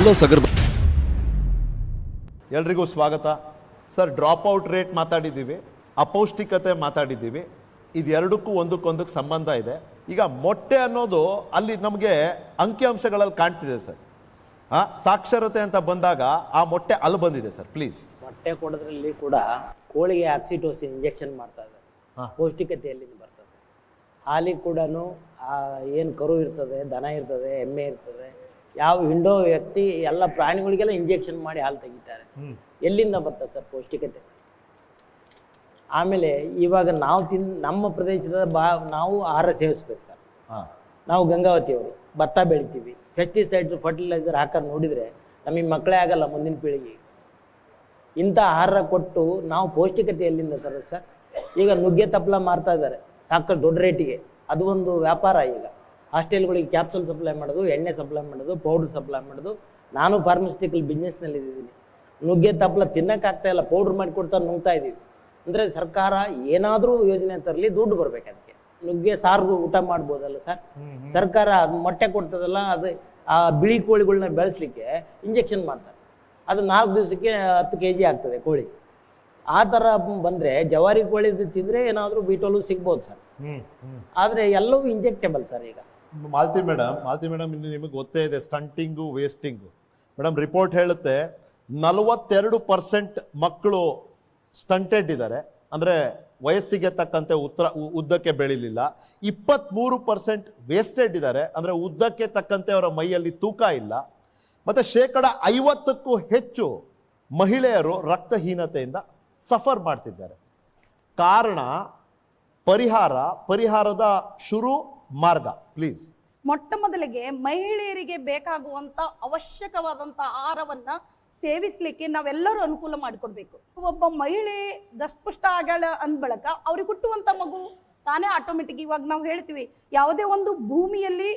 Hello Sagar, ಎಲ್ರಿಗೂ ಸ್ವಾಗತ. Sir, drop out rate ಮಾತಾಡಿದ್ದೀವಿ, ಅಪೌಷ್ಟಿಕತೆ ಮಾತಾಡಿದ್ದೀವಿ. ಇದೆರಡಕ್ಕೂ ಒಂದಕ್ಕೊಂದಕ್ಕೆ ಸಂಬಂಧ ಇದೆ. ಈಗ ಮೊಟ್ಟೆ ಅನ್ನೋದು ಅಲ್ಲಿ ನಮಗೆ ಅಂಕಿಅಂಶಗಳಲ್ಲಿ ಕಾಣ್ತಿದೆ ಸರ್. ಸಾಕ್ಷರತೆ ಅಂತ ಬಂದಾಗ ಆ ಮೊಟ್ಟೆ ಅಲ್ಲಿ ಬಂದಿದೆ ಸರ್. ಪ್ಲೀಸ್. ಮೊಟ್ಟೆ ಕೊಡೋದ್ರಲ್ಲಿ ಕೂಡ ಕೋಳಿಗೆ ಆಕ್ಸಿಟೋಸಿನ್ ಇಂಜೆಕ್ಷನ್ ಮಾಡ್ತಾ ಇದ್ದಾರೆ. ಪೌಷ್ಟಿಕತೆಯಲ್ಲಿ ಬರ್ತದೆ. ಹಾಲಿಗೆ ಕೂಡ ಏನು ಕರು ಇರ್ತದೆ, ದನ ಇರ್ತದೆ, ಎಮ್ಮೆ ಇರ್ತದೆ, ಯಾವ ಹಿಂಡೋ ವ್ಯಕ್ತಿ ಎಲ್ಲ ಪ್ರಾಣಿಗಳಿಗೆಲ್ಲ ಇಂಜೆಕ್ಷನ್ ಮಾಡಿ ಹಾಲು ತೆಗಿತಾರೆ. ಎಲ್ಲಿಂದ ಬರ್ತದೆ ಸರ್ ಪೌಷ್ಟಿಕತೆ? ಆಮೇಲೆ ಇವಾಗ ನಾವು ನಮ್ಮ ಪ್ರದೇಶದ ನಾವು ಆಹಾರ ಸೇವಿಸ್ಬೇಕು ಸರ್. ನಾವು ಗಂಗಾವತಿಯವರು ಭತ್ತ ಬೆಳಿತೀವಿ, ಪೆಸ್ಟಿಸೈಡ್ಸ್ ಫರ್ಟಿಲೈಸರ್ ಹಾಕೋದು ನೋಡಿದರೆ ನಮಗೆ ಮಕ್ಕಳೇ ಆಗಲ್ಲ ಮುಂದಿನ ಪೀಳಿಗೆ. ಇಂಥ ಆಹಾರ ಕೊಟ್ಟು ನಾವು ಪೌಷ್ಟಿಕತೆ ಎಲ್ಲಿಂದ ತರೋದು ಸರ್? ಈಗ ನುಗ್ಗೆ ತಪ್ಪಲ ಮಾರ್ತಾ ಇದ್ದಾರೆ ಸಾಕಷ್ಟು ದೊಡ್ಡ ರೇಟಿಗೆ. ಅದು ಒಂದು ವ್ಯಾಪಾರ. ಈಗ ಹಾಸ್ಟೆಲ್ಗಳಿಗೆ ಕ್ಯಾಪ್ಸೂಲ್ ಸಪ್ಲೈ ಮಾಡೋದು, ಎಣ್ಣೆ ಸಪ್ಲೈ ಮಾಡೋದು, ಪೌಡ್ರ್ ಸಪ್ಲೈ ಮಾಡೋದು. ನಾನು ಫಾರ್ಮಸ್ಯೂಟಿಕಲ್ ಬಿಸ್ನೆಸ್ನಲ್ಲಿ ಇದ್ದೀನಿ. ನುಗ್ಗೆ ತಪ್ಪಲ ತಿನ್ನೋಕ್ಕಾಗ್ತಾ ಇಲ್ಲ, ಪೌಡ್ರ್ ಮಾಡಿ ಕೊಡ್ತಾ ನುಗ್ತಾ ಇದ್ದೀವಿ. ಅಂದರೆ ಸರ್ಕಾರ ಏನಾದರೂ ಯೋಜನೆ ತರಲಿ, ದುಡ್ಡು ಬರ್ಬೇಕು ಅದಕ್ಕೆ. ನುಗ್ಗೆ ಸಾರು ಊಟ ಮಾಡ್ಬೋದಲ್ಲ ಸರ್? ಸರ್ಕಾರ ಅದು ಮೊಟ್ಟೆ ಕೊಡ್ತದಲ್ಲ, ಅದು ಆ ಬಿಳಿ ಕೋಳಿಗಳನ್ನ ಬೆಳೆಸಲಿಕ್ಕೆ ಇಂಜೆಕ್ಷನ್ ಮಾಡ್ತಾರೆ. ಅದು 4 ದಿವಸಕ್ಕೆ 10 kg ಆಗ್ತದೆ ಕೋಳಿ. ಆ ಥರ ಬಂದರೆ ಜವಾರಿ ಕೋಳಿ ತಿಂದರೆ ಏನಾದರೂ ಬಿ12 ಸಿಗ್ಬೋದು ಸರ್. ಆದರೆ ಎಲ್ಲವೂ ಇಂಜೆಕ್ಟೇಬಲ್ ಸರ್. ಈಗ ಮಾಲತಿ ಮೇಡಮ್ ಇನ್ನು ನಿಮಗೆ ಗೊತ್ತೇ ಇದೆ ಸ್ಟಂಟಿಂಗು, ವೇಸ್ಟಿಂಗು. ಮೇಡಮ್, ರಿಪೋರ್ಟ್ ಹೇಳುತ್ತೆ 42% ಮಕ್ಕಳು ಸ್ಟಂಟೆಡ್ ಇದ್ದಾರೆ, ಅಂದರೆ ವಯಸ್ಸಿಗೆ ತಕ್ಕಂತೆ ಉದ್ದಕ್ಕೆ ಬೆಳಿಲಿಲ್ಲ. 23% ವೇಸ್ಟೆಡ್ ಇದ್ದಾರೆ, ಅಂದರೆ ಉದ್ದಕ್ಕೆ ತಕ್ಕಂತೆ ಅವರ ಮೈಯಲ್ಲಿ ತೂಕ ಇಲ್ಲ. ಮತ್ತು 50%ಕ್ಕೂ ಹೆಚ್ಚು ಮಹಿಳೆಯರು ರಕ್ತಹೀನತೆಯಿಂದ ಸಫರ್ ಮಾಡ್ತಿದ್ದಾರೆ. ಕಾರಣ ಪರಿಹಾರದ ಶುರು ಮಾರ್ಗ. ಪ್ಲೀಸ್. ಮೊಟ್ಟ ಮೊದಲಿಗೆ ಮಹಿಳೆಯರಿಗೆ ಬೇಕಾಗುವಂತ ಅವಶ್ಯಕವಾದಂತ ಆಹಾರವನ್ನ ಸೇವಿಸ್ಲಿಕ್ಕೆ ನಾವೆಲ್ಲರೂ ಅನುಕೂಲ ಮಾಡಿಕೊಡ್ಬೇಕು. ಒಬ್ಬ ಮಹಿಳೆ ದಸ್ಪುಷ್ಟ ಆಗ್ಯಾಳ ಅಂದ ಬಳಕ ಅವ್ರಿಗೆ ಹುಟ್ಟುವಂತ ಮಗು ತಾನೇ ಆಟೋಮೆಟಿಕ್. ಇವಾಗ ನಾವು ಹೇಳ್ತೀವಿ, ಯಾವುದೇ ಒಂದು ಭೂಮಿಯಲ್ಲಿ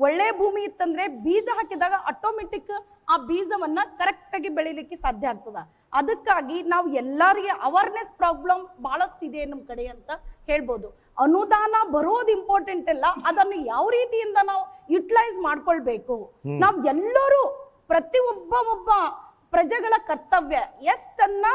ಒಳ್ಳೆ ಭೂಮಿ ಇತ್ತಂದ್ರೆ ಬೀಜ ಹಾಕಿದಾಗ ಆಟೋಮೆಟಿಕ್ ಆ ಬೀಜವನ್ನ ಕರೆಕ್ಟಾಗಿ ಬೆಳಿಲಿಕ್ಕೆ ಸಾಧ್ಯ ಆಗ್ತದ. ಅದಕ್ಕಾಗಿ ನಾವು ಎಲ್ಲರಿಗೆ ಅವೇರ್ನೆಸ್ ಪ್ರಾಬ್ಲಮ್ ಬಹಳಷ್ಟು ಇದೆ ನಮ್ಮ ಕಡೆ ಅಂತ ಹೇಳ್ಬೋದು. ಅನುದಾನ ಬರೋದು ಇಂಪಾರ್ಟೆಂಟ್ ಅಲ್ಲ, ಅದನ್ನು ಯಾವ ರೀತಿಯಿಂದ ನಾವು ಯುಟಿಲೈಸ್ ಮಾಡ್ಕೊಳ್ಬೇಕು. ನಾವು ಎಲ್ಲರೂ ಒಬ್ಬ ಪ್ರಜೆಗಳ ಕರ್ತವ್ಯ. ಎಷ್ಟನ್ನ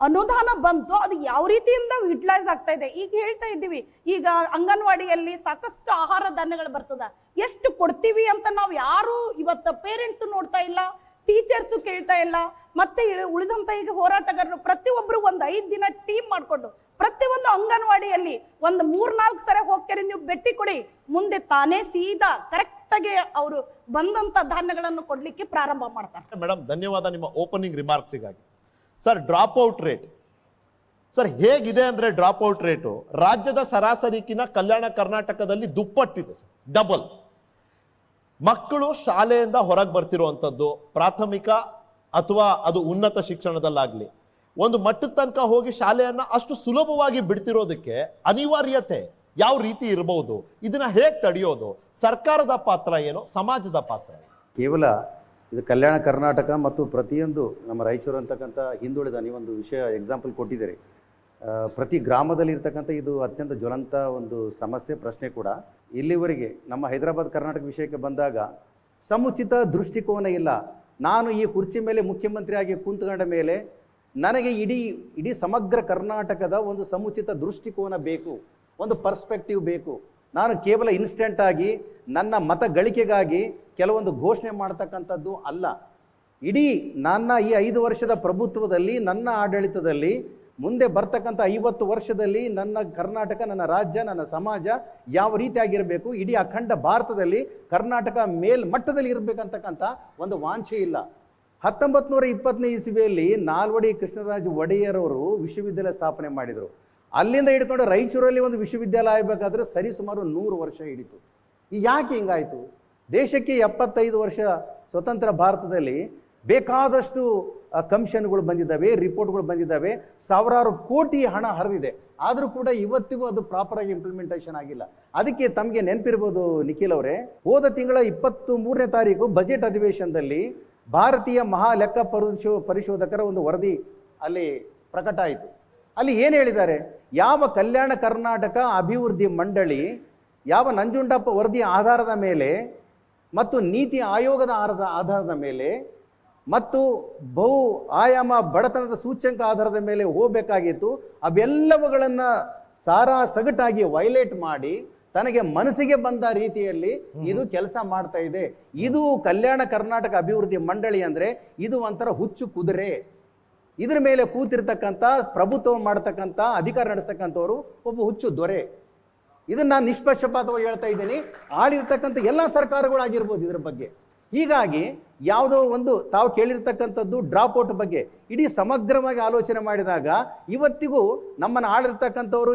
ಅನುದಾನ ಬಂತು ಅದು ಯಾವ ರೀತಿಯಿಂದ ಯುಟಿಲೈಸ್ ಆಗ್ತಾ ಇದೆ. ಈಗ ಹೇಳ್ತಾ ಇದ್ದೀವಿ, ಈಗ ಅಂಗನವಾಡಿಯಲ್ಲಿ ಸಾಕಷ್ಟು ಆಹಾರ ಧಾನ್ಯಗಳು ಬರ್ತದ, ಎಷ್ಟು ಕೊಡ್ತೀವಿ ಅಂತ ನಾವು ಯಾರು ಇವತ್ತು ಪೇರೆಂಟ್ಸ್ ನೋಡ್ತಾ ಇಲ್ಲ, ಟೀಚರ್ಸು ಕೇಳ್ತಾ ಇಲ್ಲ. ಮತ್ತೆ ಉಳಿದಂತ ಈಗ ಹೋರಾಟಗಾರರು ಪ್ರತಿಯೊಬ್ಬರು ಒಂದು 5 ದಿನ ಟೀಮ್ ಮಾಡಿಕೊಂಡು ಪ್ರತಿಯೊಂದು ಅಂಗನವಾಡಿಯಲ್ಲಿ ಒಂದು 3-4 ಸರಿ ಹೋಗ್ತಾರೆ, ನೀವು ಭೇಟಿ ಕೊಡಿ, ಮುಂದೆ ತಾನೇ ಸೀದಾ ಕರೆಕ್ಟಾಗಿ ಅವರು ಬಂದಂತ ಧಾನ್ಯಗಳನ್ನು ಕೊಡ್ಲಿಕ್ಕೆ ಪ್ರಾರಂಭ ಮಾಡ್ತಾರೆ. ಮೇಡಮ್, ಧನ್ಯವಾದ ನಿಮ್ಮ ಓಪನಿಂಗ್ ರಿಮಾರ್ಕ್ಸಿಗಾಗಿ. Sir, drop out rate sir ಹೇಗಿದೆ ಅಂದ್ರೆ, ಡ್ರಾಪ್ ಔಟ್ ರೇಟು ರಾಜ್ಯದ ಸರಾಸರಿಕಿನ ಕಲ್ಯಾಣ ಕರ್ನಾಟಕದಲ್ಲಿ ದುಪ್ಪಟ್ಟಿದೆ ಸರ್, ಡಬಲ್. ಮಕ್ಕಳು ಶಾಲೆಯಿಂದ ಹೊರಗೆ ಬರ್ತಿರುವಂಥದ್ದು, ಪ್ರಾಥಮಿಕ ಅಥವಾ ಅದು ಉನ್ನತ ಶಿಕ್ಷಣದಲ್ಲಾಗ್ಲಿ, ಒಂದು ಮಟ್ಟದ ತನಕ ಹೋಗಿ ಶಾಲೆಯನ್ನ ಅಷ್ಟು ಸುಲಭವಾಗಿ ಬಿಡ್ತಿರೋದಕ್ಕೆ ಅನಿವಾರ್ಯತೆ ಯಾವ ರೀತಿ ಇರಬಹುದು? ಇದನ್ನ ಹೇಗೆ ತಡೆಯೋದು? ಸರ್ಕಾರದ ಪಾತ್ರ ಏನು, ಸಮಾಜದ ಪಾತ್ರ ಏನು? ಕೇವಲ ಇದು ಕಲ್ಯಾಣ ಕರ್ನಾಟಕ ಮತ್ತು ಪ್ರತಿಯೊಂದು ನಮ್ಮ ರಾಯಚೂರು ಅಂತಕ್ಕಂಥ ಹಿಂದುಳಿದ ನೀವೊಂದು ವಿಷಯ ಎಕ್ಸಾಂಪಲ್ ಕೊಟ್ಟಿದ್ದೀರಿ. ಪ್ರತಿ ಗ್ರಾಮದಲ್ಲಿ ಇರ್ತಕ್ಕಂಥ ಇದು ಅತ್ಯಂತ ಜ್ವಲಂತ ಒಂದು ಸಮಸ್ಯೆ, ಪ್ರಶ್ನೆ ಕೂಡ. ಇಲ್ಲಿವರೆಗೆ ನಮ್ಮ ಹೈದರಾಬಾದ್ ಕರ್ನಾಟಕ ವಿಷಯಕ್ಕೆ ಬಂದಾಗ ಸಮುಚಿತ ದೃಷ್ಟಿಕೋನ ಇಲ್ಲ. ನಾನು ಈ ಕುರ್ಚಿ ಮೇಲೆ ಮುಖ್ಯಮಂತ್ರಿಯಾಗಿ ಕುಂತ್ಕೊಂಡ ಮೇಲೆ ನನಗೆ ಇಡೀ ಸಮಗ್ರ ಕರ್ನಾಟಕದ ಒಂದು ಸಮುಚಿತ ದೃಷ್ಟಿಕೋನ ಬೇಕು, ಒಂದು ಪರ್ಸ್ಪೆಕ್ಟಿವ್ ಬೇಕು. ನಾನು ಕೇವಲ ಇನ್ಸ್ಟೆಂಟ್ ಆಗಿ ನನ್ನ ಮತ ಗಳಿಕೆಗಾಗಿ ಕೆಲವೊಂದು ಘೋಷಣೆ ಮಾಡ್ತಕ್ಕಂಥದ್ದು ಅಲ್ಲ. ಇಡೀ ನನ್ನ ಈ 5 ವರ್ಷದ ಪ್ರಭುತ್ವದಲ್ಲಿ, ನನ್ನ ಆಡಳಿತದಲ್ಲಿ, ಮುಂದೆ ಬರ್ತಕ್ಕಂಥ 50 ವರ್ಷದಲ್ಲಿ ನನ್ನ ಕರ್ನಾಟಕ, ನನ್ನ ರಾಜ್ಯ, ನನ್ನ ಸಮಾಜ ಯಾವ ರೀತಿಯಾಗಿರಬೇಕು, ಇಡೀ ಅಖಂಡ ಭಾರತದಲ್ಲಿ ಕರ್ನಾಟಕ ಮೇಲ್ಮಟ್ಟದಲ್ಲಿ ಇರಬೇಕಂತಕ್ಕಂಥ ಒಂದು ವಾಂಛೆ ಇಲ್ಲ. 1920ನೇ ಇಸವಿಯಲ್ಲಿ ನಾಲ್ವಡಿ ಕೃಷ್ಣರಾಜ ಒಡೆಯರವರು ವಿಶ್ವವಿದ್ಯಾಲಯ ಸ್ಥಾಪನೆ ಮಾಡಿದರು. ಅಲ್ಲಿಂದ ಹಿಡ್ಕೊಂಡು ರಾಯಚೂರಲ್ಲಿ ಒಂದು ವಿಶ್ವವಿದ್ಯಾಲಯ ಆಗಬೇಕಾದ್ರೆ ಸರಿಸುಮಾರು 100 ವರ್ಷ ಹಿಡಿತು. ಯಾಕೆ ಹಿಂಗಾಯಿತು? ದೇಶಕ್ಕೆ 75 ವರ್ಷ ಸ್ವತಂತ್ರ ಭಾರತದಲ್ಲಿ ಬೇಕಾದಷ್ಟು ಕಮಿಷನ್ಗಳು ಬಂದಿದ್ದಾವೆ, ರಿಪೋರ್ಟ್ಗಳು ಬಂದಿದ್ದಾವೆ, ಸಾವಿರಾರು ಕೋಟಿ ಹಣ ಹರಿದಿದೆ. ಆದರೂ ಕೂಡ ಇವತ್ತಿಗೂ ಅದು ಪ್ರಾಪರಾಗಿ ಇಂಪ್ಲಿಮೆಂಟೇಷನ್ ಆಗಿಲ್ಲ. ಅದಕ್ಕೆ ತಮಗೆ ನೆನಪಿರ್ಬೋದು ನಿಖಿಲ್ ಅವರೇ, ಹೋದ ತಿಂಗಳ 23ನೇ ತಾರೀಕು ಬಜೆಟ್ ಅಧಿವೇಶನದಲ್ಲಿ ಭಾರತೀಯ ಮಹಾ ಲೆಕ್ಕ ಪರಿಶೋಧಕರ ಒಂದು ವರದಿ ಅಲ್ಲಿ ಪ್ರಕಟ ಆಯಿತು. ಅಲ್ಲಿ ಏನು ಹೇಳಿದ್ದಾರೆ? ಯಾವ ಕಲ್ಯಾಣ ಕರ್ನಾಟಕ ಅಭಿವೃದ್ಧಿ ಮಂಡಳಿ ಯಾವ ನಂಜುಂಡಪ್ಪ ವರದಿಯ ಆಧಾರದ ಮೇಲೆ ಮತ್ತು ನೀತಿ ಆಯೋಗದ ಆಧಾರದ ಮೇಲೆ ಮತ್ತು ಬಹು ಆಯಾಮ ಬಡತನದ ಸೂಚ್ಯಂಕ ಆಧಾರದ ಮೇಲೆ ಹೋಗಬೇಕಾಗಿತ್ತು. ಅವೆಲ್ಲವುಗಳನ್ನು ಸಗಟಾಗಿ ವೈಲೇಟ್ ಮಾಡಿ ತನಗೆ ಮನಸ್ಸಿಗೆ ಬಂದ ರೀತಿಯಲ್ಲಿ ಇದು ಕೆಲಸ ಮಾಡ್ತಾ ಇದೆ. ಇದು ಕಲ್ಯಾಣ ಕರ್ನಾಟಕ ಅಭಿವೃದ್ಧಿ ಮಂಡಳಿ ಅಂದ್ರೆ ಇದು ಒಂಥರ ಹುಚ್ಚು ಕುದುರೆ. ಇದ್ರ ಮೇಲೆ ಕೂತಿರ್ತಕ್ಕಂಥ ಪ್ರಭುತ್ವ ಮಾಡತಕ್ಕಂಥ ಅಧಿಕಾರ ನಡೆಸ್ತಕ್ಕಂಥವ್ರು ಒಬ್ಬ ಹುಚ್ಚು ದೊರೆ. ಇದನ್ನ ನಾನು ನಿಷ್ಪಕ್ಷಪಾತವಾಗಿ ಹೇಳ್ತಾ ಇದ್ದೀನಿ. ಆಳಿರ್ತಕ್ಕಂಥ ಎಲ್ಲ ಸರ್ಕಾರಗಳಾಗಿರ್ಬೋದು ಇದ್ರ ಬಗ್ಗೆ. ಹೀಗಾಗಿ ಯಾವುದೋ ಒಂದು ತಾವು ಕೇಳಿರ್ತಕ್ಕಂಥದ್ದು ಡ್ರಾಪ್ ಔಟ್ ಬಗ್ಗೆ ಇಡೀ ಸಮಗ್ರವಾಗಿ ಆಲೋಚನೆ ಮಾಡಿದಾಗ ಇವತ್ತಿಗೂ ನಮ್ಮನ್ನು ಆಳಿರ್ತಕ್ಕಂಥವ್ರು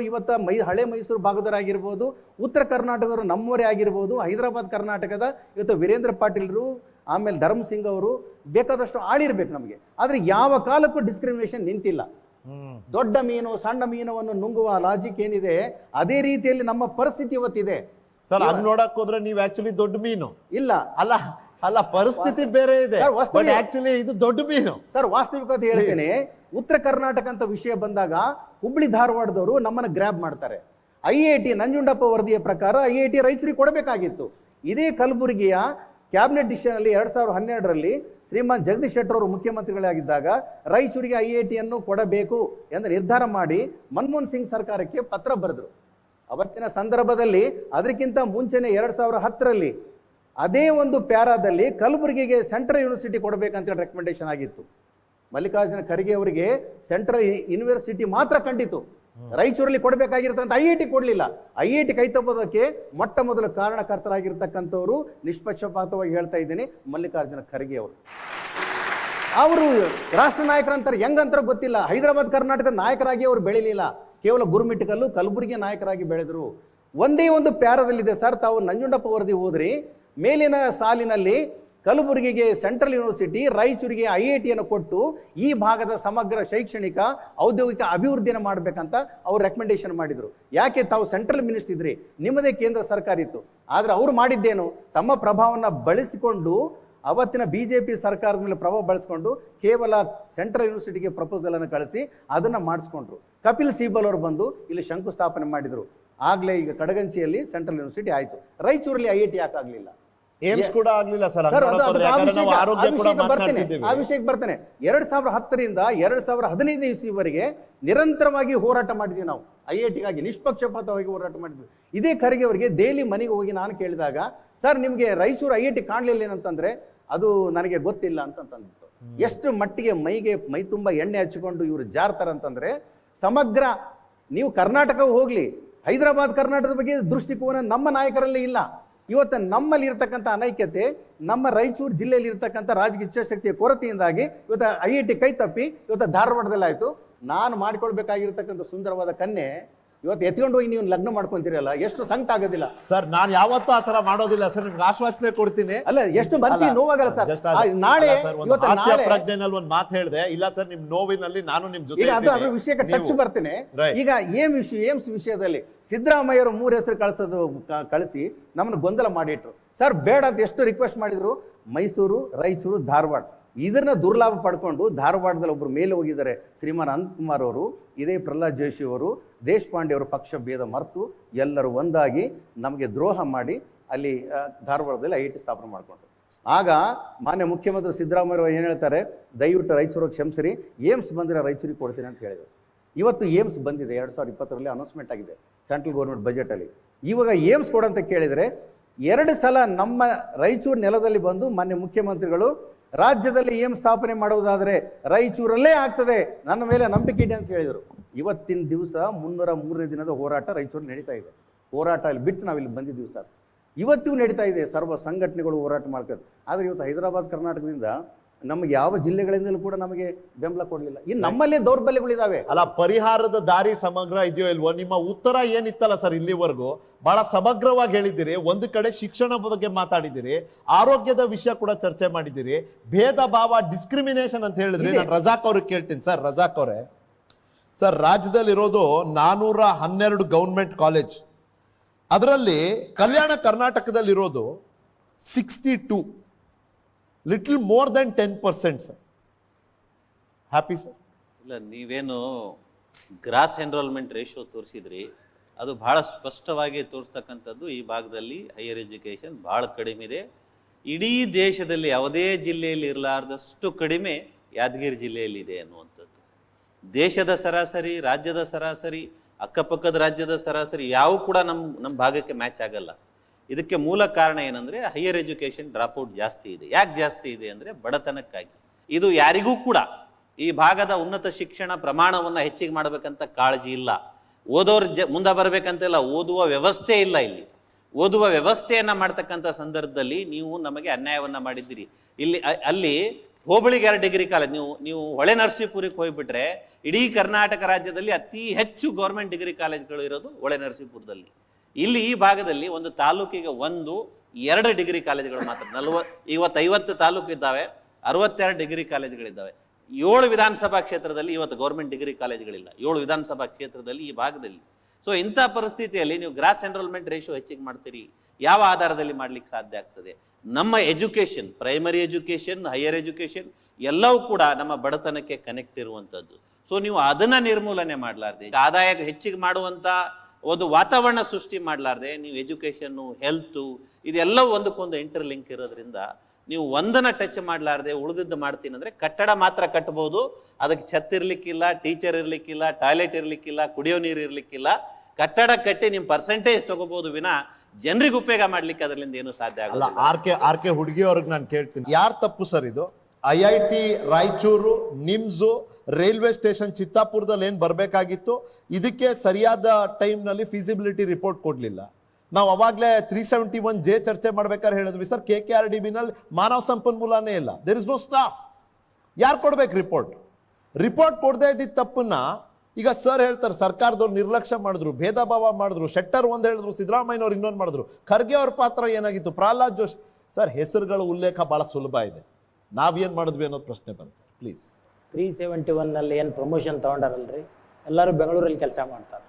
ಹಳೆ ಮೈಸೂರು ಭಾಗದವರಾಗಿರ್ಬೋದು, ಉತ್ತರ ಕರ್ನಾಟಕದವರು ನಮ್ಮವರೇ ಆಗಿರ್ಬೋದು, ಹೈದರಾಬಾದ್ ಕರ್ನಾಟಕದ ಇವತ್ತು ವೀರೇಂದ್ರ ಪಾಟೀಲ್ರು, ಆಮೇಲೆ ಧರ್ಮ್ ಸಿಂಗ್ ಅವರು ಬೇಕಾದಷ್ಟು ಆಳಿರ್ಬೇಕು ನಮಗೆ. ಆದರೆ ಯಾವ ಕಾಲಕ್ಕೂ ಡಿಸ್ಕ್ರಿಮಿನೇಷನ್ ನಿಂತಿಲ್ಲ. ದೊಡ್ಡ ಮೀನು ಸಣ್ಣ ಮೀನವನ್ನು ನುಂಗುವ ಲಾಜಿಕ್ ಏನಿದೆ ಅದೇ ರೀತಿಯಲ್ಲಿ ನಮ್ಮ ಪರಿಸ್ಥಿತಿ ಇವತ್ತಿದೆ. ಸರ್ ಹಂಗ್ ನೋಡಕ್ ಹೋದ್ರೆ ನೀವು ಆಕ್ಚುಲಿ ದೊಡ್ಡ ಮೀನು ಇಲ್ಲ ಅಲ್ಲ ಪರಿಸ್ಥಿತಿ ಬೇರೆ ಇದೆ. ಆಕ್ಚುಲಿ ಇದು ದೊಡ್ಡ ಮೀನು ಸರ್. ವಾಸ್ತವಿಕತೆ ಹೇಳ್ತೇನೆ, ಉತ್ತರ ಕರ್ನಾಟಕ ಅಂತ ವಿಷಯ ಬಂದಾಗ ಹುಬ್ಳಿ ಧಾರವಾಡದವರು ನಮ್ಮನ್ನ ಗ್ರ್ಯಾಬ್ ಮಾಡ್ತಾರೆ. IIT ನಂಜುಂಡಪ್ಪ ವರದಿಯ ಪ್ರಕಾರ IIT ರಾಯಚೂರಿಗೆ ಕೊಡಬೇಕಾಗಿತ್ತು. ಇದೇ ಕಲಬುರಗಿಯ ಕ್ಯಾಬಿನೆಟ್ ಡಿಸಿಷನ್ ಅಲ್ಲಿ 2012ರಲ್ಲಿ ಶ್ರೀಮಾನ್ ಜಗದೀಶ್ ಶೆಟ್ಟರ್ ಅವರು ಮುಖ್ಯಮಂತ್ರಿಗಳಾಗಿದ್ದಾಗ ರಾಯಚೂರಿಗೆ IIT ಅನ್ನು ಕೊಡಬೇಕು ಎಂದು ನಿರ್ಧಾರ ಮಾಡಿ ಮನಮೋಹನ್ ಸಿಂಗ್ ಸರ್ಕಾರಕ್ಕೆ ಪತ್ರ ಬರೆದರು. ಅವತ್ತಿನ ಸಂದರ್ಭದಲ್ಲಿ ಅದಕ್ಕಿಂತ ಮುಂಚೆನೆ 2010ರಲ್ಲಿ ಅದೇ ಒಂದು ಪ್ಯಾರಾದಲ್ಲಿ ಕಲಬುರಗಿಗೆ ಸೆಂಟ್ರಲ್ ಯೂನಿವರ್ಸಿಟಿ ಕೊಡಬೇಕಂತ ರೆಕಮೆಂಡೇಶನ್ ಆಗಿತ್ತು. ಮಲ್ಲಿಕಾರ್ಜುನ ಖರ್ಗೆ ಅವರಿಗೆ ಸೆಂಟ್ರಲ್ ಯೂನಿವರ್ಸಿಟಿ ಮಾತ್ರ ಕಂಡಿತು. ರಾಯಚೂರಲ್ಲಿ ಕೊಡಬೇಕಾಗಿರ್ತಕ್ಕಂಥ IIT ಕೊಡಲಿಲ್ಲ. IIT ಕೈತಪ್ಪೋದಕ್ಕೆ ಮೊಟ್ಟ ಮೊದಲು ಕಾರಣಕರ್ತರಾಗಿರ್ತಕ್ಕಂಥವ್ರು ನಿಷ್ಪಕ್ಷಪಾತವಾಗಿ ಹೇಳ್ತಾ ಇದ್ದೀನಿ ಮಲ್ಲಿಕಾರ್ಜುನ ಖರ್ಗೆ ಅವರು ರಾಷ್ಟ್ರ ನಾಯಕರಂತಾರೆ ಹೆಂಗಂತಾರ ಗೊತ್ತಿಲ್ಲ. ಹೈದರಾಬಾದ್ ಕರ್ನಾಟಕದ ನಾಯಕರಾಗಿ ಅವರು ಬೆಳಿಲಿಲ್ಲ, ಕೇವಲ ಗುರುಮಿಟ್ಕಲ್ಲು ಕಲಬುರಗಿ ನಾಯಕರಾಗಿ ಬೆಳೆದರು. ಒಂದೇ ಒಂದು ಪ್ಯಾರದಲ್ಲಿದೆ ಸರ್, ತಾವು ನಂಜುಂಡಪ್ಪ ವರದಿ ಹೋದ್ರಿ, ಮೇಲಿನ ಸಾಲಿನಲ್ಲಿ ಕಲಬುರಗಿಗೆ ಸೆಂಟ್ರಲ್ ಯೂನಿವರ್ಸಿಟಿ, ರಾಯಚೂರಿಗೆ IIT ಕೊಟ್ಟು ಈ ಭಾಗದ ಸಮಗ್ರ ಶೈಕ್ಷಣಿಕ ಔದ್ಯೋಗಿಕ ಅಭಿವೃದ್ಧಿಯನ್ನು ಮಾಡಬೇಕಂತ ಅವ್ರು ರೆಕಮೆಂಡೇಶನ್ ಮಾಡಿದ್ರು. ಯಾಕೆ? ತಾವು ಸೆಂಟ್ರಲ್ ಮಿನಿಸ್ಟರ್ ಇದ್ರಿ, ನಿಮ್ಮದೇ ಕೇಂದ್ರ ಸರ್ಕಾರ ಇತ್ತು. ಆದರೆ ಅವರು ಮಾಡಿದ್ದೇನು, ತಮ್ಮ ಪ್ರಭಾವವನ್ನು ಬಳಸಿಕೊಂಡು ಅವತ್ತಿನ BJP ಸರ್ಕಾರದ ಮೇಲೆ ಪ್ರಭಾವ ಬಳಸಿಕೊಂಡು ಕೇವಲ ಸೆಂಟ್ರಲ್ ಯೂನಿವರ್ಸಿಟಿಗೆ ಪ್ರಪೋಸಲ್ ಅನ್ನು ಕಳಿಸಿ ಅದನ್ನ ಮಾಡಿಸ್ಕೊಂಡ್ರು. ಕಪಿಲ್ ಸಿಬಲ್ ಅವರು ಬಂದು ಇಲ್ಲಿ ಶಂಕುಸ್ಥಾಪನೆ ಮಾಡಿದ್ರು. ಆಗ್ಲೇ ಈಗ ಕಡಗಂಚಿಯಲ್ಲಿ ಸೆಂಟ್ರಲ್ ಯೂನಿವರ್ಸಿಟಿ ಆಯ್ತು. ರಾಯಚೂರಲ್ಲಿ IIT ಯಾಕೆ ಆಗ್ಲಿಲ್ಲ? ಏಮ್ಸ್ ಕೂಡ ಆಗ್ಲಿಲ್ಲ ಸರ್. ಆ ವಿಷಯಕ್ಕೆ ಬರ್ತೇನೆ. 2010ರಿಂದ 2015 ಇಸ್ವಿವರೆಗೆ ನಿರಂತರವಾಗಿ ಹೋರಾಟ ಮಾಡಿದ್ವಿ ನಾವು IITಗಾಗಿ, ನಿಷ್ಪಕ್ಷಪಾತವಾಗಿ ಹೋರಾಟ ಮಾಡಿದ್ವಿ. ಇದೇ ಖರ್ಗೆ ಅವರಿಗೆ ದೆಹಲಿ ಮನೆಗೆ ಹೋಗಿ ನಾನು ಕೇಳಿದಾಗ, ಸರ್ ನಿಮ್ಗೆ ರಾಯಚೂರು IIT ಕಾಣಲಿಲ್ಲ ಏನಂತಂದ್ರೆ ಅದು ನನಗೆ ಗೊತ್ತಿಲ್ಲ ಅಂತಂದ್ಬಿಟ್ಟು. ಎಷ್ಟು ಮಟ್ಟಿಗೆ ಮೈ ತುಂಬ ಎಣ್ಣೆ ಹಚ್ಚಿಕೊಂಡು ಇವರು ಜಾರ್ತಾರಂತಂದ್ರೆ, ಸಮಗ್ರ ನೀವು ಕರ್ನಾಟಕ ಹೋಗ್ಲಿ, ಹೈದರಾಬಾದ್ ಕರ್ನಾಟಕದ ಬಗ್ಗೆ ದೃಷ್ಟಿಕೋನ ನಮ್ಮ ನಾಯಕರಲ್ಲಿ ಇಲ್ಲ. ಇವತ್ತು ನಮ್ಮಲ್ಲಿ ಇರ್ತಕ್ಕಂಥ ಅನೈಕ್ಯತೆ, ನಮ್ಮ ರಾಯಚೂರು ಜಿಲ್ಲೆಯಲ್ಲಿ ಇರ್ತಕ್ಕಂಥ ರಾಜಕೀಯ ಇಚ್ಛಾಶಕ್ತಿಯ ಕೊರತೆಯಿಂದಾಗಿ ಇವತ್ತು IIT ಕೈ ತಪ್ಪಿ ಇವತ್ತು ಧಾರವಾಡದಲ್ಲಿ ಆಯ್ತು. ನಾನು ಮಾಡಿಕೊಳ್ಬೇಕಾಗಿರ್ತಕ್ಕಂಥ ಸುಂದರವಾದ ಕನ್ಯೆ ಇವತ್ತು ಎತ್ಕೊಂಡು ಹೋಗಿ ನೀವು ಲಗ್ನ ಮಾಡ್ಕೊಂತೀರಲ್ಲ, ಎಷ್ಟು ಸಂಕಟ ಆಗೋದಿಲ್ಲ ಸರ್? ನಾನು ಯಾವತ್ತೂ ಆ ತರ ಮಾಡೋದಿಲ್ಲ ಸರ್, ನಿಮ್ಗೆ ಆಶ್ವಾಸನೆ ಕೊಡ್ತೀನಿ. ಅಲ್ಲ, ಎಷ್ಟು ಮನಸ್ಸಿಗೆ ನೋವಾಗಲ್ಲ ಸರ್. ನಾಳೆ ಪ್ರಜ್ಞೆನಲ್ಲಿ ಒಂದು ಮಾತು ಹೇಳಿದೆ ಇಲ್ಲ ಸರ್, ನಿಮ್ ನೋವಿನಲ್ಲಿ ನಾನು ನಿಮ್ ಜೊತೆ ಅದು ವಿಷಯಕ್ಕೆ ಟಚ್ ಬರ್ತೇನೆ. ಈಗ ಏಮ್ಸ್ ವಿಷಯದಲ್ಲಿ ಸಿದ್ದರಾಮಯ್ಯರು 3 ಹೆಸರು ಕಳಿಸಿ ನಮ್ಮನ್ನು ಗೊಂದಲ ಮಾಡಿಟ್ರು. ಸರ್ ಬೇಡ ಅಂತ ಎಷ್ಟು ರಿಕ್ವೆಸ್ಟ್ ಮಾಡಿದ್ರು. ಮೈಸೂರು, ರಾಯಚೂರು, ಧಾರವಾಡ ಇದನ್ನ ದುರ್ಲಾಭ ಪಡ್ಕೊಂಡು ಧಾರವಾಡದಲ್ಲಿ ಒಬ್ಬರು ಮೇಲೆ ಹೋಗಿದ್ದಾರೆ, ಶ್ರೀಮಾನ್ ಅನಂತಕುಮಾರ್ ಅವರು, ಇದೇ ಪ್ರಹ್ಲಾದ್ ಜೋಶಿ ಅವರು, ದೇಶಪಾಂಡೆ ಅವರು ಪಕ್ಷ ಭೇದ ಮರೆತು ಎಲ್ಲರೂ ಒಂದಾಗಿ ನಮಗೆ ದ್ರೋಹ ಮಾಡಿ ಅಲ್ಲಿ ಧಾರವಾಡದಲ್ಲಿ IIT ಸ್ಥಾಪನೆ ಮಾಡಿಕೊಂಡ್ರು. ಆಗ ಮಾನ್ಯ ಮುಖ್ಯಮಂತ್ರಿ ಸಿದ್ದರಾಮಯ್ಯ ಏನು ಹೇಳ್ತಾರೆ, ದಯವಿಟ್ಟು ರಾಯಚೂರಿಗೆ ಕ್ಷಮಿಸ್ರಿ, ಏಮ್ಸ್ ಬಂದರೆ ರಾಯಚೂರಿಗೆ ಕೊಡ್ತೀನಿ ಅಂತ ಹೇಳಿದರು. ಇವತ್ತು ಏಮ್ಸ್ ಬಂದಿದೆ, 2020ರಲ್ಲಿ ಅನೌನ್ಸ್ಮೆಂಟ್ ಆಗಿದೆ ಸೆಂಟ್ರಲ್ ಗೌರ್ಮೆಂಟ್ ಬಜೆಟಲ್ಲಿ. ಇವಾಗ ಏಮ್ಸ್ ಕೊಡಂತ ಕೇಳಿದರೆ 2 ಸಲ ನಮ್ಮ ರಾಯಚೂರು ನೆಲದಲ್ಲಿ ಬಂದು ಮಾನ್ಯ ಮುಖ್ಯಮಂತ್ರಿಗಳು ರಾಜ್ಯದಲ್ಲಿ ಏಮ್ಸ್ ಸ್ಥಾಪನೆ ಮಾಡುವುದಾದರೆ ರಾಯಚೂರಲ್ಲೇ ಆಗ್ತದೆ, ನನ್ನ ಮೇಲೆ ನಂಬಿಕೆ ಇದೆ ಅಂತ ಹೇಳಿದರು. ಇವತ್ತಿನ ದಿವಸ 303ನೇ ದಿನದ ಹೋರಾಟ ರಾಯಚೂರು ನಡೀತಾ ಇದೆ. ಹೋರಾಟ ಇಲ್ಲಿ ಬಿಟ್ಟು ನಾವಿಲ್ಲಿ ಬಂದಿದ್ದೀವಿ ಸರ್. ಇವತ್ತಿಗೂ ನಡೀತಾ ಇದೆ, ಸರ್ವ ಸಂಘಟನೆಗಳು ಹೋರಾಟ ಮಾಡ್ತಾರೆ. ಆದರೆ ಇವತ್ತು ಹೈದರಾಬಾದ್ ಕರ್ನಾಟಕದಿಂದ ನಮಗೆ ಯಾವ ಜಿಲ್ಲೆಗಳಿಂದಲೂ ಕೂಡ ನಮಗೆ ಬೆಂಬಲ ಕೊಡಲಿಲ್ಲ. ಇನ್ನು ನಮ್ಮಲ್ಲೇ ದೌರ್ಬಲ್ಯಗಳಿದಾವೆ. ಅಲ್ಲ, ಪರಿಹಾರದ ದಾರಿ ಸಮಗ್ರ ಇದೆಯೋ ಇಲ್ವೋ? ನಿಮ್ಮ ಉತ್ತರ ಏನಿತ್ತಲ್ಲ ಸರ್ ಇಲ್ಲಿವರೆಗೂ ಬಹಳ ಸಮಗ್ರವಾಗಿ ಹೇಳಿದ್ದೀರಿ. ಒಂದು ಕಡೆ ಶಿಕ್ಷಣ ಬಗ್ಗೆ ಮಾತಾಡಿದ್ದೀರಿ, ಆರೋಗ್ಯದ ವಿಷಯ ಕೂಡ ಚರ್ಚೆ ಮಾಡಿದ್ದೀರಿ, ಭೇದ ಭಾವ ಡಿಸ್ಕ್ರಿಮಿನೇಷನ್ ಅಂತ ಹೇಳಿದ್ರಿ. ನಾನು ರಜಾಕ್ ಅವ್ರಿಗೆ ಕೇಳ್ತೀನಿ ಸರ್. ರಜಾಕ್ ಅವರೇ, ಸರ್ ರಾಜ್ಯದಲ್ಲಿರೋದು 412 ಗೌರ್ಮೆಂಟ್ ಕಾಲೇಜ್, ಅದರಲ್ಲಿ ಕಲ್ಯಾಣ ಕರ್ನಾಟಕದಲ್ಲಿರೋದು 62, little more than 10%. Sir happy sir? ಇಲ್ಲ, ನೀವೇನು ಗ್ರಾಸ್ ಎನ್ರೋಲ್ಮೆಂಟ್ ರೇಷಿಯೋ ತೋರಿಸಿದ್ರಿ, ಅದು ಬಹಳ ಸ್ಪಷ್ಟವಾಗಿ ತೋರಿಸ್ತಕ್ಕಂಥದ್ದು ಈ ಭಾಗದಲ್ಲಿ ಹೈಯರ್ ಎಜುಕೇಷನ್ ಭಾಳ ಕಡಿಮೆ ಇದೆ. ಇಡೀ ದೇಶದಲ್ಲಿ ಯಾವುದೇ ಜಿಲ್ಲೆಯಲ್ಲಿ ಇರಲಾರ್ದಷ್ಟು ಕಡಿಮೆ ಯಾದಗಿರಿ ಜಿಲ್ಲೆಯಲ್ಲಿ ಇದೆ ಅನ್ನುವಂಥದ್ದು. ದೇಶದ ಸರಾಸರಿ, ರಾಜ್ಯದ ಸರಾಸರಿ, ಅಕ್ಕಪಕ್ಕದ ರಾಜ್ಯದ ಸರಾಸರಿ ಯಾವ ಕೂಡ ನಮ್ಮ ಭಾಗಕ್ಕೆ ಮ್ಯಾಚ್ ಆಗಲ್ಲ. ಇದಕ್ಕೆ ಮೂಲ ಕಾರಣ ಏನಂದ್ರೆ ಹೈಯರ್ ಎಜುಕೇಶನ್ ಡ್ರಾಪ್ಔಟ್ ಜಾಸ್ತಿ ಇದೆ. ಯಾಕೆ ಜಾಸ್ತಿ ಇದೆ ಅಂದ್ರೆ ಬಡತನಕ್ಕಾಗಿ. ಇದು ಯಾರಿಗೂ ಕೂಡ ಈ ಭಾಗದ ಉನ್ನತ ಶಿಕ್ಷಣ ಪ್ರಮಾಣವನ್ನ ಹೆಚ್ಚಿಗೆ ಮಾಡಬೇಕಂತ ಕಾಳಜಿ ಇಲ್ಲ. ಓದೋರು ಮುಂದೆ ಬರಬೇಕಂತೆಲ್ಲ, ಓದುವ ವ್ಯವಸ್ಥೆ ಇಲ್ಲ ಇಲ್ಲಿ. ಓದುವ ವ್ಯವಸ್ಥೆಯನ್ನ ಮಾಡ್ತಕ್ಕಂಥ ಸಂದರ್ಭದಲ್ಲಿ ನೀವು ನಮಗೆ ಅನ್ಯಾಯವನ್ನ ಮಾಡಿದ್ದೀರಿ. ಅಲ್ಲಿ ಹೋಬಳಿಗೆ 2 ಡಿಗ್ರಿ ಕಾಲೇಜ್, ನೀವು ಹೊಳೆ ನರಸೀಪುರಕ್ಕೆ ಹೋಗ್ಬಿಟ್ರೆ ಇಡೀ ಕರ್ನಾಟಕ ರಾಜ್ಯದಲ್ಲಿ ಅತಿ ಹೆಚ್ಚು ಗೌರ್ಮೆಂಟ್ ಡಿಗ್ರಿ ಕಾಲೇಜ್ಗಳು ಇರೋದು ಹೊಳೆ ನರಸೀಪುರದಲ್ಲಿ. ಇಲ್ಲಿ ಈ ಭಾಗದಲ್ಲಿ ಒಂದು ತಾಲೂಕಿಗೆ 1-2 ಡಿಗ್ರಿ ಕಾಲೇಜ್ಗಳು ಮಾತ್ರ. 50 ತಾಲೂಕು ಇದ್ದಾವೆ, 62 ಡಿಗ್ರಿ ಕಾಲೇಜ್ಗಳಿದ್ದಾವೆ. 7 ವಿಧಾನಸಭಾ ಕ್ಷೇತ್ರದಲ್ಲಿ ಇವತ್ತು ಗೌರ್ಮೆಂಟ್ ಡಿಗ್ರಿ ಕಾಲೇಜ್ಗಳಿಲ್ಲ, 7 ವಿಧಾನಸಭಾ ಕ್ಷೇತ್ರದಲ್ಲಿ ಈ ಭಾಗದಲ್ಲಿ. ಸೊ ಇಂಥ ಪರಿಸ್ಥಿತಿಯಲ್ಲಿ ನೀವು ಗ್ರಾಸ್ ಎನ್ರೋಲ್ಮೆಂಟ್ ರೇಷಿಯೋ ಹೆಚ್ಚಿಗೆ ಮಾಡ್ತೀರಿ, ಯಾವ ಆಧಾರದಲ್ಲಿ ಮಾಡ್ಲಿಕ್ಕೆ ಸಾಧ್ಯ ಆಗ್ತದೆ? ನಮ್ಮ education, primary education, higher education ಎಲ್ಲವೂ ಕೂಡ ನಮ್ಮ ಬಡತನಕ್ಕೆ ಕನೆಕ್ಟ್ ಇರುವಂಥದ್ದು. ಸೊ ನೀವು ಅದನ್ನ ನಿರ್ಮೂಲನೆ ಮಾಡಲಾರ್ದೆ, ಆದಾಯ ಹೆಚ್ಚಿಗೆ ಮಾಡುವಂತ ಒಂದು ವಾತಾವರಣ ಸೃಷ್ಟಿ ಮಾಡಲಾರ್ದೆ, ನೀವು ಎಜುಕೇಶನ್, ಹೆಲ್ತ್ ಇದೆಲ್ಲವೂ ಒಂದಕ್ಕೊಂದು ಇಂಟರ್ಲಿಂಕ್ ಇರೋದ್ರಿಂದ ನೀವು ಒಂದನ್ನ ಟಚ್ ಮಾಡಲಾರ್ದೆ ಉಳಿದಿದ್ದು ಮಾಡ್ತೀನಿ ಅಂದ್ರೆ ಕಟ್ಟಡ ಮಾತ್ರ ಕಟ್ಟಬಹುದು, ಅದಕ್ಕೆ ಛತ್ ಇರ್ಲಿಕ್ಕಿಲ್ಲ, ಟೀಚರ್ ಇರ್ಲಿಕ್ಕಿಲ್ಲ, ಟಾಯ್ಲೆಟ್ ಇರ್ಲಿಕ್ಕಿಲ್ಲ, ಕುಡಿಯೋ ನೀರು ಇರ್ಲಿಕ್ಕಿಲ್ಲ. ಕಟ್ಟಡ ಕಟ್ಟಿ ನಿಮ್ ಪರ್ಸೆಂಟೇಜ್ ತಗೋಬಹುದು ವಿನ ಜನರಿಗೆ ಉಪಯೋಗ ಮಾಡ್ಲಿಕ್ಕೆ ಅದರಿಂದ ಏನು ಸಾಧ್ಯ ಆಗಲ್ಲ. ಆರ್ ಕೆ ಹುಡುಗಿ ಅವ್ರಿಗೆ ನಾನು ಕೇಳ್ತೀನಿ, ಯಾರ್ ತಪ್ಪು ಸರ್ ಇದು? IIT ರಾಯಚೂರು, ನಿಮ್ಸು, ರೈಲ್ವೆ ಸ್ಟೇಷನ್ ಚಿತ್ತಾಪುರದಲ್ಲಿ ಏನ್ ಬರ್ಬೇಕಾಗಿತ್ತು, ಇದಕ್ಕೆ ಸರಿಯಾದ ಟೈಮ್ ನಲ್ಲಿ ಫೀಸಿಬಿಲಿಟಿ ರಿಪೋರ್ಟ್ ಕೊಡ್ಲಿಲ್ಲ. ನಾವು ಅವಾಗಲೇ 371J ಚರ್ಚೆ ಮಾಡ್ಬೇಕಾದ್ರೆ ಹೇಳಿದ್ವಿ ಸರ್, KKRDB ನಲ್ಲಿ ಮಾನವ ಸಂಪನ್ಮೂಲನೇ ಇಲ್ಲ, ದೇರ್ ಇಸ್ ನೋ ಸ್ಟಾಫ್. ಯಾರು ಕೊಡ್ಬೇಕು ರಿಪೋರ್ಟ್ ಕೊಡದೇ ಇದ್ದಿದ್ದ ತಪ್ಪನ್ನ ಈಗ ಸರ್ ಹೇಳ್ತಾರೆ ಸರ್ಕಾರದವ್ರು ನಿರ್ಲಕ್ಷ್ಯ ಮಾಡಿದ್ರು, ಭೇದ ಭಾವ ಮಾಡಿದ್ರು, ಶೆಟ್ಟರ್ ಒಂದು ಹೇಳಿದ್ರು, ಸಿದ್ದರಾಮಯ್ಯನವ್ರು ಇನ್ನೊಂದು ಮಾಡಿದ್ರು. ಖರ್ಗೆ ಅವ್ರ ಪಾತ್ರ ಏನಾಗಿತ್ತು, ಪ್ರಹ್ಲಾದ್ ಜೋಶಿ ಸರ್, ಹೆಸರುಗಳ ಉಲ್ಲೇಖ ಬಹಳ ಸುಲಭ ಇದೆ. ನಾವೇನ್ ಮಾಡಿದ್ವಿ ಅನ್ನೋದು ಪ್ರಶ್ನೆ ಬರುತ್ತೆ ಸರ್, ಪ್ಲೀಸ್. 371ನಲ್ಲಿ ಏನು ಪ್ರಮೋಷನ್ ತೊಗೊಂಡಾರಲ್ರಿ, ಎಲ್ಲರೂ ಬೆಂಗಳೂರಲ್ಲಿ ಕೆಲಸ ಮಾಡ್ತಾರೆ.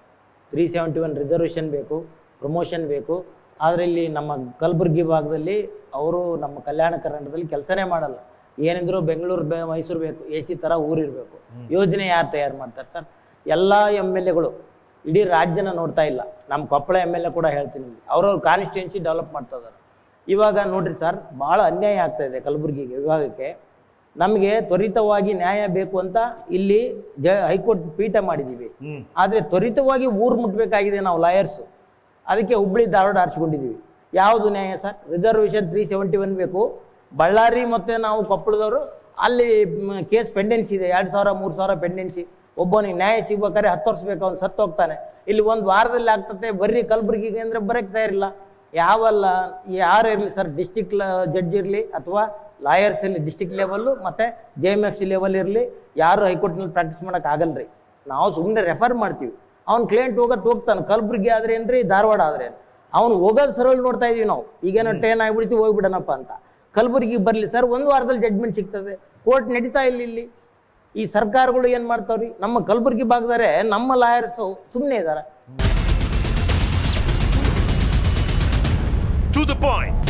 371 ರಿಸರ್ವೇಷನ್ ಬೇಕು, ಪ್ರಮೋಷನ್ ಬೇಕು. ಆದರೆ ಇಲ್ಲಿ ನಮ್ಮ ಕಲಬುರಗಿ ಭಾಗದಲ್ಲಿ ಅವರು ನಮ್ಮ ಕಲ್ಯಾಣ ಕರ್ನಾಟಕದಲ್ಲಿ ಕೆಲಸನೇ ಮಾಡಲ್ಲ. ಏನಿದ್ರು ಬೆಂಗಳೂರು ಮೈಸೂರು ಬೇಕು, AC ಥರ ಊರಿರಬೇಕು. ಯೋಜನೆ ಯಾರು ತಯಾರು ಮಾಡ್ತಾರೆ ಸರ್? ಎಲ್ಲ MLAಗಳು ಇಡೀ ರಾಜ್ಯನ ನೋಡ್ತಾ ಇಲ್ಲ. ನಮ್ಮ ಕೊಪ್ಪಳ MLA ಕೂಡ ಹೇಳ್ತೀನಿ, ಅವ್ರವ್ರ ಕಾನ್ಸ್ಟಿಟ್ಯೂನ್ಸಿ ಡೆವಲಪ್ ಮಾಡ್ತಾ ಇದ್ದಾರೆ. ಇವಾಗ ನೋಡ್ರಿ ಸರ್, ಭಾಳ ಅನ್ಯಾಯ ಆಗ್ತಾ ಇದೆ ಕಲಬುರಗಿಗೆ ವಿಭಾಗಕ್ಕೆ. ನಮಗೆ ತ್ವರಿತವಾಗಿ ನ್ಯಾಯ ಬೇಕು ಅಂತ ಇಲ್ಲಿ ಹೈಕೋರ್ಟ್ ಪೀಠ ಮಾಡಿದ್ದೀವಿ. ಆದರೆ ತ್ವರಿತವಾಗಿ ಊರು ಮುಟ್ಟಬೇಕಾಗಿದೆ ನಾವು ಲಾಯರ್ಸು. ಅದಕ್ಕೆ ಹುಬ್ಬಳ್ಳಿ ಧಾರವಾಡ ಆರಿಸ್ಕೊಂಡಿದ್ದೀವಿ. ಯಾವುದು ನ್ಯಾಯ ಸರ್? ರಿಸರ್ವೇಷನ್ 371 ಬೇಕು. ಬಳ್ಳಾರಿ ಮತ್ತು ನಾವು ಕೊಪ್ಪಳದವರು ಅಲ್ಲಿ ಕೇಸ್ ಪೆಂಡೆನ್ಸಿ ಇದೆ, 2,000 3,000 ಪೆಂಡೆನ್ಸಿ. ಒಬ್ಬನಿಗೆ ನ್ಯಾಯ ಸಿಗ್ಬೇಕಾದ್ರೆ 10 ವರ್ಷ ಬೇಕು, ಅವ್ನು ಸತ್ತು ಹೋಗ್ತಾನೆ. ಇಲ್ಲಿ 1 ವಾರದಲ್ಲಿ ಆಗ್ತದೆ. ಬರ್ರಿ ಕಲಬುರಗಿಗೆ ಅಂದರೆ ಬರೋಕ್ಕೆ ತಯಾರಿಲ್ಲ. ಯಾವಲ್ಲ ಯಾರು ಇರಲಿ ಸರ್, ಡಿಸ್ಟಿಕ್ ಜಡ್ಜ್ ಇರಲಿ ಅಥವಾ ಲಾಯರ್ಸ್ ಇರಲಿ, ಡಿಸ್ಟಿಕ್ ಲೆವೆಲ್ಲು ಮತ್ತು JMFC ಲೆವೆಲ್ ಇರಲಿ, ಯಾರು ಹೈಕೋರ್ಟ್ನಲ್ಲಿ ಪ್ರಾಕ್ಟೀಸ್ ಮಾಡೋಕೆ ಆಗಲ್ರಿ. ನಾವು ಸುಮ್ಮನೆ ರೆಫರ್ ಮಾಡ್ತೀವಿ. ಅವ್ನು ಕ್ಲೈಂಟ್ ಹೋಗ್ತಾನೆ. ಕಲಬುರಗಿ ಆದರೆ ಏನ್ರಿ, ಧಾರವಾಡ ಆದರೆ ಅವ್ನು ಹೋಗೋದು ಸರಳ ನೋಡ್ತಾ ಇದೀವಿ ನಾವು. ಈಗೇನೋ ಟ್ರೈನ್ ಆಗಿಬಿಡ್ತೀವಿ, ಹೋಗ್ಬಿಡೋಣಪ್ಪ ಅಂತ. ಕಲಬುರಗಿ ಬರಲಿ ಸರ್, 1 ವಾರದಲ್ಲಿ ಜಡ್ಜ್ಮೆಂಟ್ ಸಿಗ್ತದೆ. ಕೋರ್ಟ್ ನಡೀತಾ ಇಲ್ಲಿ. ಈ ಸರ್ಕಾರಗಳು ಏನು ಮಾಡ್ತಾವ್ರಿ? ನಮ್ಮ ಕಲಬುರಗಿ ಭಾಗದಾರೆ ನಮ್ಮ ಲಾಯರ್ಸು ಸುಮ್ಮನೆ ಇದ್ದಾರೆ. To the point.